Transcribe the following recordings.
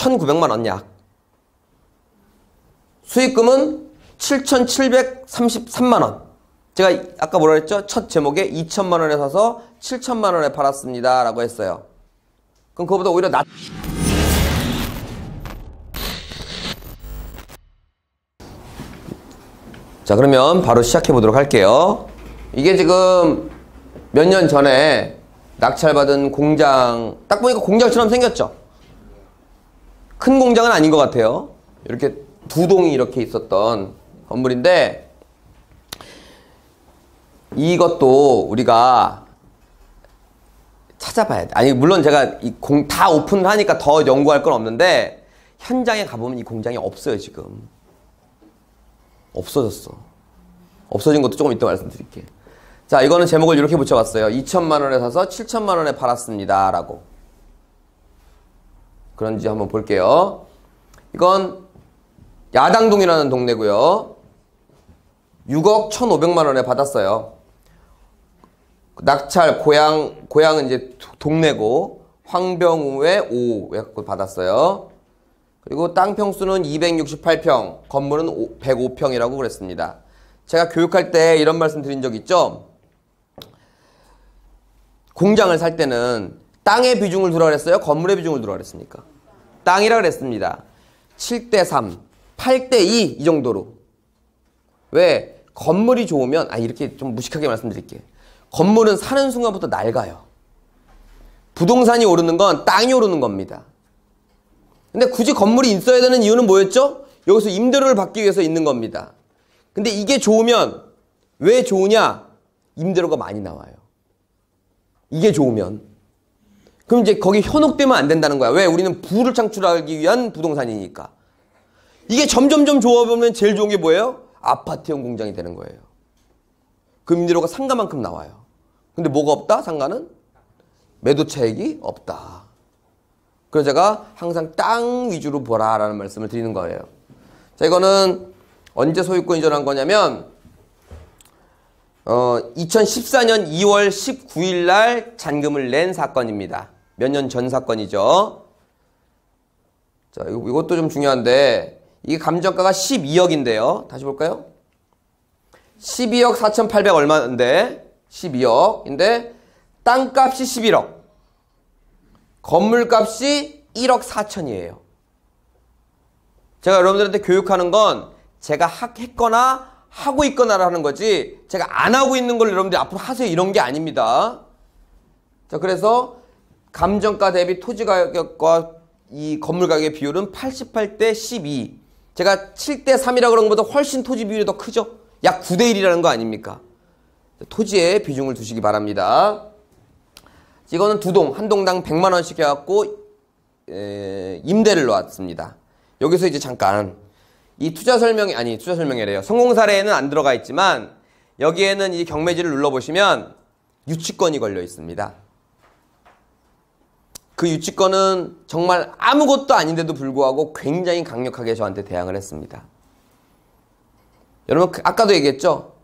1,900만 원 약. 수익금은 7,733만 원. 제가 아까 뭐라 그랬죠? 첫 제목에 2천만 원에 사서 7천만 원에 팔았습니다 라고 했어요. 그럼 그거보다 오히려 낮. 자, 그러면 바로 시작해 보도록 할게요. 이게 지금 몇 년 전에 낙찰받은 공장, 딱 보니까 공장처럼 생겼죠? 큰 공장은 아닌 것 같아요. 이렇게 두 동이 이렇게 있었던 건물인데, 이것도 우리가 찾아봐야 돼. 아니, 물론 제가 다 오픈을 하니까 더 연구할 건 없는데, 현장에 가보면 이 공장이 없어요, 지금. 없어졌어. 없어진 것도 조금 이따 말씀드릴게요. 자, 이거는 제목을 이렇게 붙여봤어요. 2천만 원에 사서 7천만 원에 팔았습니다 라고. 그런지 한번 볼게요. 이건 야당동이라는 동네고요. 6억 1,500만 원에 받았어요. 낙찰 고향은 이제 동네고 황병우의 5 해갖고 받았어요. 그리고 땅 평수는 268평, 건물은 105평이라고 그랬습니다. 제가 교육할 때 이런 말씀 드린 적 있죠? 공장을 살 때는 땅의 비중을 두라 그랬어요? 건물의 비중을 두라 그랬습니까? 땅이라 그랬습니다. 7대3, 8대2 이 정도로. 왜? 건물이 좋으면, 이렇게 좀 무식하게 말씀드릴게요. 건물은 사는 순간부터 낡아요. 부동산이 오르는 건 땅이 오르는 겁니다. 근데 굳이 건물이 있어야 되는 이유는 뭐였죠? 여기서 임대료를 받기 위해서 있는 겁니다. 근데 이게 좋으면 왜 좋으냐? 임대료가 많이 나와요. 이게 좋으면. 그럼 이제 거기 현혹되면 안 된다는 거야. 왜? 우리는 부를 창출하기 위한 부동산이니까. 이게 점점점 좋아보면 제일 좋은 게 뭐예요? 아파트형 공장이 되는 거예요. 그 임대료가 상가만큼 나와요. 근데 뭐가 없다? 상가는? 매도 차익이 없다. 그래서 제가 항상 땅 위주로 보라라는 말씀을 드리는 거예요. 자, 이거는 언제 소유권 이전한 거냐면 2014년 2월 19일 날 잔금을 낸 사건입니다. 몇 년 전 사건이죠. 자, 이것도 좀 중요한데 이게 감정가가 12억인데요. 다시 볼까요? 12억 4,800 얼마인데 12억인데 땅값이 11억. 건물값이 1억 4천이에요. 제가 여러분들한테 교육하는 건 제가 했거나 하고 있거나를 하는 거지 제가 안 하고 있는 걸 여러분들이 앞으로 하세요 이런 게 아닙니다. 자, 그래서 감정가 대비 토지 가격과 이 건물 가격의 비율은 88대 12. 제가 7대 3이라 그런 것보다 훨씬 토지 비율이 더 크죠. 약 9대 1이라는 거 아닙니까? 토지에 비중을 두시기 바랍니다. 이거는 두 동, 한 동당 100만 원씩 해갖고 임대를 놓았습니다. 여기서 이제 잠깐 이 투자 설명이래요. 성공 사례에는 안 들어가 있지만 여기에는 이 경매지를 눌러보시면 유치권이 걸려 있습니다. 그 유치권은 정말 아무것도 아닌데도 불구하고 굉장히 강력하게 저한테 대항을 했습니다. 여러분 아까도 얘기했죠?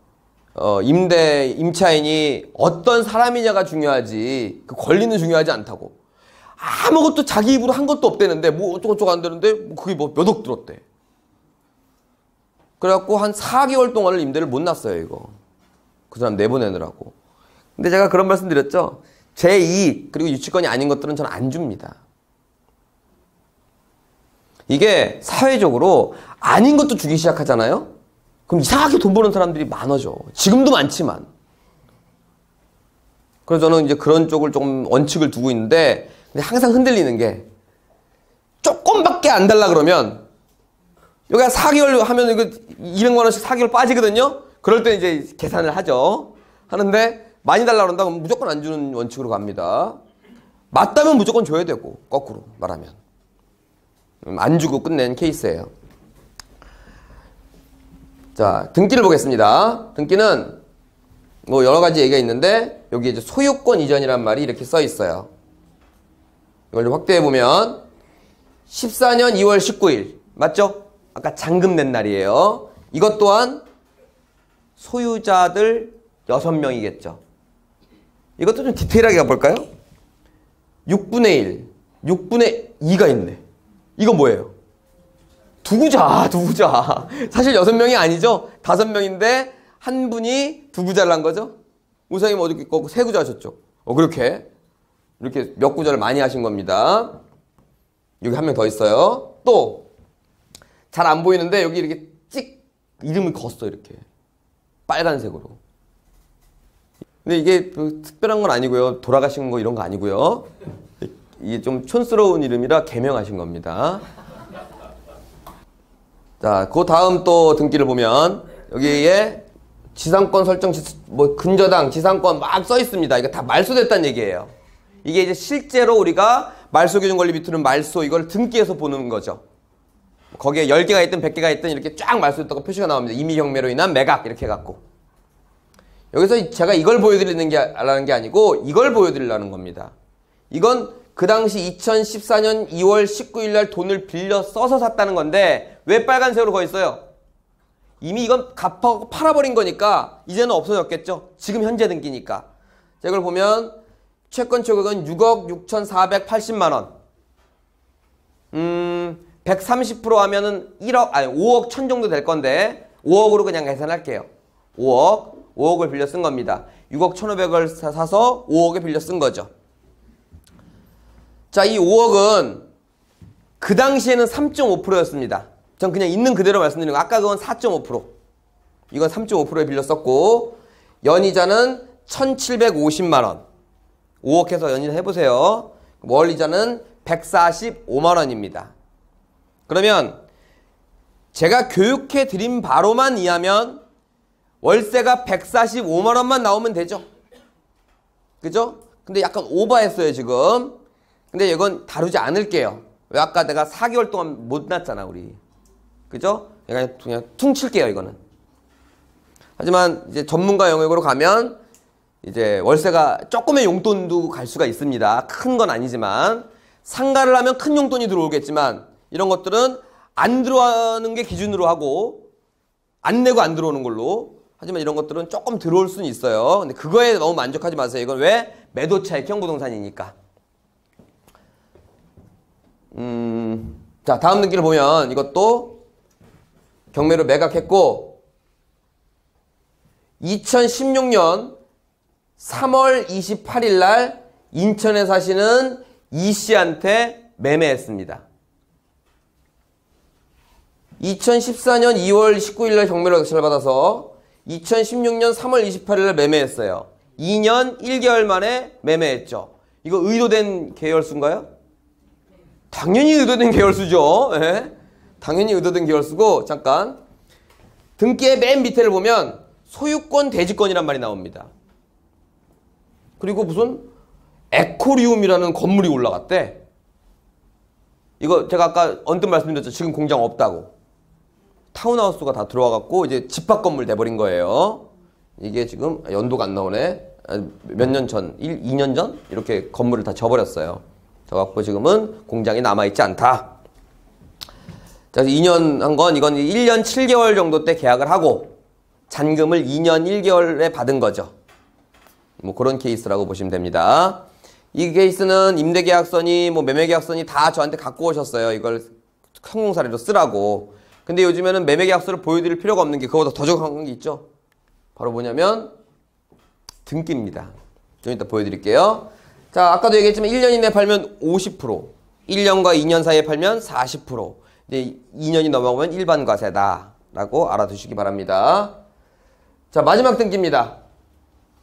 임차인이 어떤 사람이냐가 중요하지 그 권리는 중요하지 않다고. 아무것도 자기 입으로 한 것도 없대는데 뭐 어쩌고저쩌고 안 되는데 뭐 그게 뭐 몇 억 들었대. 그래갖고 한 4개월 동안을 임대를 못 놨어요 이거. 그 사람 내보내느라고. 근데 제가 그런 말씀 드렸죠. 제 이익 그리고 유치권이 아닌 것들은 저는 안 줍니다. 이게 사회적으로 아닌 것도 주기 시작하잖아요. 그럼 이상하게 돈 버는 사람들이 많아져. 지금도 많지만. 그래서 저는 이제 그런 쪽을 조금 원칙을 두고 있는데 근데 항상 흔들리는 게 조금밖에 안 달라 그러면 여기가 4개월 하면 이거 200만 원씩 4개월 빠지거든요. 그럴 때 이제 계산을 하죠. 하는데 많이 달라 그런다 그러면 무조건 안 주는 원칙으로 갑니다. 맞다면 무조건 줘야 되고 거꾸로 말하면 안 주고 끝낸 케이스예요. 자, 등기를 보겠습니다. 등기는 뭐 여러 가지 얘기가 있는데 여기 이제 소유권 이전이란 말이 이렇게 써 있어요. 이걸 좀 확대해 보면 14년 2월 19일 맞죠? 아까 잔금 낸 날이에요. 이것 또한 소유자들 6명이겠죠. 이것도 좀 디테일하게 가볼까요? 6분의 1, 6분의 2가 있네. 이건 뭐예요? 두 구자. 사실 6명이 아니죠? 5명인데 한 분이 두 구자를 한 거죠? 우상이 어저께 거고 세 구자 하셨죠? 그렇게 이렇게 몇 구자를 많이 하신 겁니다. 여기 한 명 더 있어요. 또 잘 안 보이는데 여기 이렇게 찍 이름을 걷어 이렇게 빨간색으로. 근데 이게 특별한 건 아니고요. 돌아가신 거 이런 거 아니고요. 이게 좀 촌스러운 이름이라 개명하신 겁니다. 자, 그 다음 또 등기를 보면 여기에 지상권 설정, 뭐 근저당, 지상권 막 써 있습니다. 이거 다 말소됐다는 얘기예요. 이게 이제 실제로 우리가 말소기준 권리 비트는 말소 이걸 등기해서 보는 거죠. 거기에 10개가 있든 100개가 있든 이렇게 쫙 말소됐다고 표시가 나옵니다. 임의경매로 인한 매각 이렇게 해갖고. 여기서 제가 이걸 보여드리는 게 아니고 이걸 보여드리려는 겁니다. 이건 그 당시 2014년 2월 19일 날 돈을 빌려 써서 샀다는 건데 왜 빨간색으로 거 있어요? 이미 이건 갚아고 팔아버린 거니까 이제는 없어졌겠죠. 지금 현재 등기니까. 자, 이걸 보면 채권 초액은 6억 6,480만 원. 130% 하면은 5억 1천 정도 될 건데 5억으로 그냥 계산할게요. 5억을 빌려 쓴 겁니다. 6억 1,500을 사서 5억에 빌려 쓴 거죠. 자, 이 5억은 그 당시에는 3.5%였습니다. 전 그냥 있는 그대로 말씀드리는 거. 아까 그건 4.5%. 이건 3.5%에 빌렸었고 연이자는 1,750만 원. 5억 해서 연이자 해보세요. 월이자는 145만 원입니다. 그러면 제가 교육해 드린 바로만 이해하면 월세가 145만 원만 나오면 되죠. 그죠? 근데 약간 오버했어요, 지금. 근데 이건 다루지 않을게요. 왜 아까 내가 4개월 동안 못 났잖아, 우리. 그죠? 그냥 퉁칠게요, 이거는. 하지만 이제 전문가 영역으로 가면 이제 월세가 조금의 용돈도 갈 수가 있습니다. 큰 건 아니지만 상가를 하면 큰 용돈이 들어오겠지만 이런 것들은 안 들어오는 게 기준으로 하고 안 내고 안 들어오는 걸로. 하지만 이런 것들은 조금 들어올 수는 있어요. 근데 그거에 너무 만족하지 마세요. 이건 왜? 매도차익형 부동산이니까. 자, 다음 등기를 보면 이것도 경매로 매각했고 2016년 3월 28일 날 인천에 사시는 이 씨한테 매매했습니다. 2014년 2월 19일 날 경매로 낙찰을 받아서 2016년 3월 28일 날 매매했어요. 2년 1개월 만에 매매했죠. 이거 의도된 계열수인가요? 당연히 의도된 계열수죠. 네. 당연히 의도된 계열수고, 잠깐 등기의 맨 밑에를 보면 소유권 대지권이란 말이 나옵니다. 그리고 무슨 에코리움이라는 건물이 올라갔대. 이거 제가 아까 언뜻 말씀드렸죠. 지금 공장 없다고. 타운하우스가 다 들어와갖고 이제 집합 건물 돼버린 거예요. 이게 지금 연도가 안 나오네. 몇 년 전, 2년 전 이렇게 건물을 다 져버렸어요. 저갖고 지금은 공장이 남아있지 않다. 그래서 2년 한 건 이건 1년 7개월 정도 때 계약을 하고 잔금을 2년 1개월에 받은 거죠. 뭐 그런 케이스라고 보시면 됩니다. 이 케이스는 임대계약서니 뭐 매매계약서니 다 저한테 갖고 오셨어요. 이걸 성공 사례로 쓰라고. 근데 요즘에는 매매계약서를 보여드릴 필요가 없는 게 그거보다 더 정확한 게 있죠. 바로 뭐냐면 등기입니다. 좀 이따 보여드릴게요. 자, 아까도 얘기했지만 1년 이내에 팔면 50%, 1년과 2년 사이에 팔면 40%, 이제 2년이 넘어가면 일반 과세다 라고 알아두시기 바랍니다. 자, 마지막 등기입니다.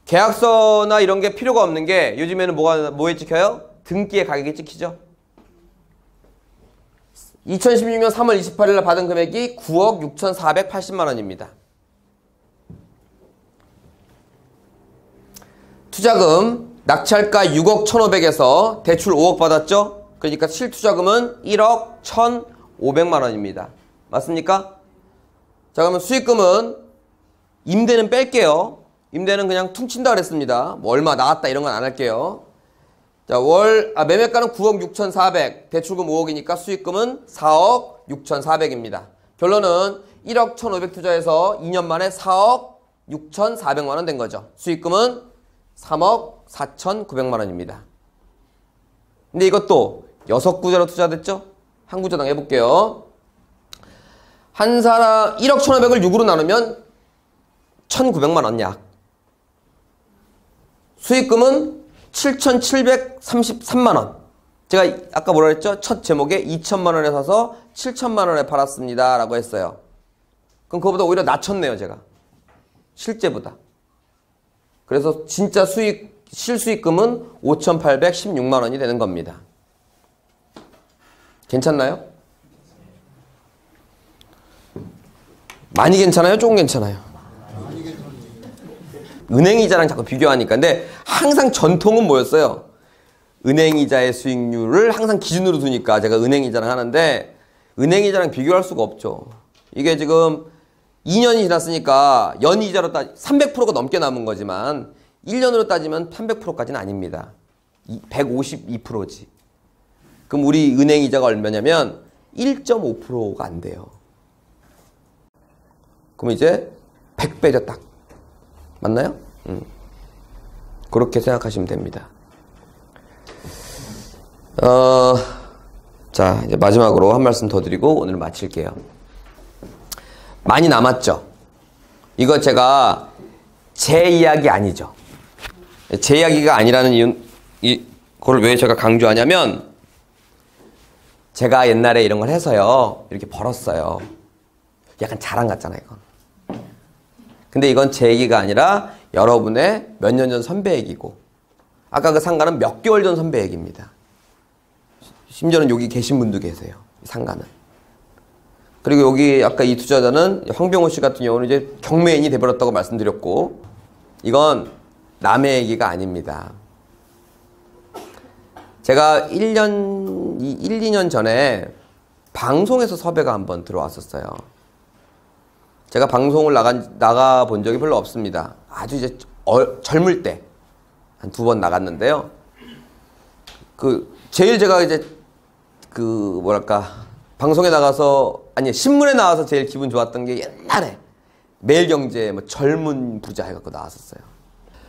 계약서나 이런 게 필요가 없는 게 요즘에는 뭐에 찍혀요? 등기의 가격이 찍히죠. 2016년 3월 28일 날 받은 금액이 9억 6,480만 원입니다. 투자금 낙찰가 6억 1,500에서 대출 5억 받았죠? 그러니까 실투자금은 1억 1,500만 원입니다. 맞습니까? 자, 그러면 수익금은 임대는 뺄게요. 임대는 그냥 퉁친다 그랬습니다. 뭐 얼마 나왔다 이런 건 안 할게요. 자, 매매가는 9억 6,400, 대출금 5억이니까 수익금은 4억 6,400입니다. 결론은 1억 1,500 투자해서 2년 만에 4억 6,400만 원 된 거죠. 수익금은 3억 4,900만 원입니다. 근데 이것도 6구자로 투자됐죠? 한 구조당 해볼게요. 한 사람 1억 1,500을 6으로 나누면 1,900만 원 약. 수익금은 7,733만 원. 제가 아까 뭐라 그랬죠? 첫 제목에 2천만 원에 사서 7천만 원에 팔았습니다 라고 했어요. 그럼 그거보다 오히려 낮췄네요, 제가. 실제보다. 그래서 진짜 실수익금은 5,816만 원이 되는 겁니다. 괜찮나요? 많이 괜찮아요? 조금 괜찮아요? 은행이자랑 자꾸 비교하니까. 근데 항상 전통은 뭐였어요? 은행이자의 수익률을 항상 기준으로 두니까 제가 은행이자랑 하는데, 은행이자랑 비교할 수가 없죠. 이게 지금 2년이 지났으니까 연이자로 300%가 넘게 남은 거지만 1년으로 따지면 300%까지는 아닙니다. 152%지. 그럼 우리 은행이자가 얼마냐면 1.5%가 안 돼요. 그럼 이제 100배죠, 딱. 맞나요? 그렇게 생각하시면 됩니다. 자, 이제 마지막으로 한 말씀 더 드리고 오늘 마칠게요. 많이 남았죠? 이거 제가 제 이야기 아니죠. 제 이야기가 아니라는 이거를 왜 제가 강조하냐면, 제가 옛날에 이런 걸 해서요, 이렇게 벌었어요. 약간 자랑 같잖아요, 이건. 근데 이건 제 얘기가 아니라 여러분의 몇 년 전 선배 얘기고, 아까 그 상가는 몇 개월 전 선배 얘기입니다. 심지어는 여기 계신 분도 계세요, 이 상가는. 그리고 여기 아까 이 투자자는 황병호 씨 같은 경우는 이제 경매인이 돼버렸다고 말씀드렸고, 이건 남의 얘기가 아닙니다. 제가 1, 2년 전에 방송에서 섭외가 한번 들어왔었어요. 제가 방송을 나가 본 적이 별로 없습니다. 아주 이제 젊을 때 한 2번 나갔는데요. 제일 제가 이제 방송에 나가서, 아니 신문에 나와서 제일 기분 좋았던 게 옛날에 매일경제 뭐 젊은 부자 해갖고 나왔었어요.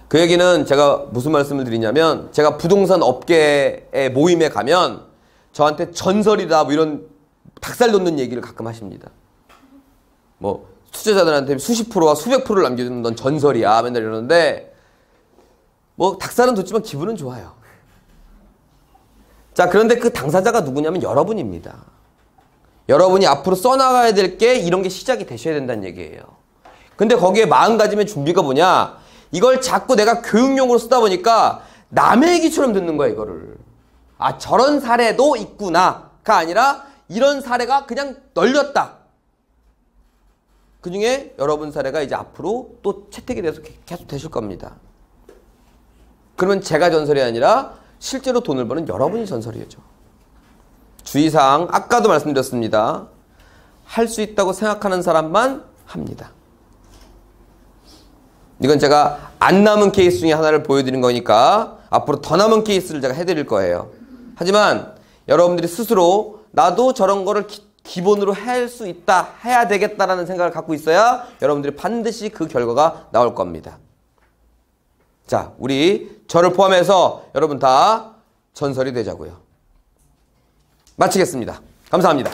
그 얘기는 제가 무슨 말씀을 드리냐면, 제가 부동산 업계의 모임에 가면 저한테 전설이다 뭐 이런 닭살 돋는 얘기를 가끔 하십니다. 뭐 투자자들한테 수십 프로와 수백 프로를 남겨주는 넌 전설이야 맨날 이러는데, 뭐 닭살은 돋지만 기분은 좋아요. 자, 그런데 그 당사자가 누구냐면 여러분입니다. 여러분이 앞으로 써나가야 될 게 이런 게 시작이 되셔야 된다는 얘기예요. 근데 거기에 마음가짐의 준비가 뭐냐? 이걸 자꾸 내가 교육용으로 쓰다 보니까 남의 얘기처럼 듣는 거야, 이거를. 아, 저런 사례도 있구나가 아니라 이런 사례가 그냥 널렸다. 그 중에 여러분 사례가 이제 앞으로 또 채택이 돼서 계속 되실 겁니다. 그러면 제가 전설이 아니라 실제로 돈을 버는 여러분이 전설이죠. 주의사항, 아까도 말씀드렸습니다. 할 수 있다고 생각하는 사람만 합니다. 이건 제가 안 남은 케이스 중에 하나를 보여드린 거니까 앞으로 더 남은 케이스를 제가 해드릴 거예요. 하지만 여러분들이 스스로 나도 저런 거를 기본으로 할 수 있다, 해야 되겠다라는 생각을 갖고 있어야 여러분들이 반드시 그 결과가 나올 겁니다. 자, 우리 저를 포함해서 여러분 다 전설이 되자고요. 마치겠습니다. 감사합니다.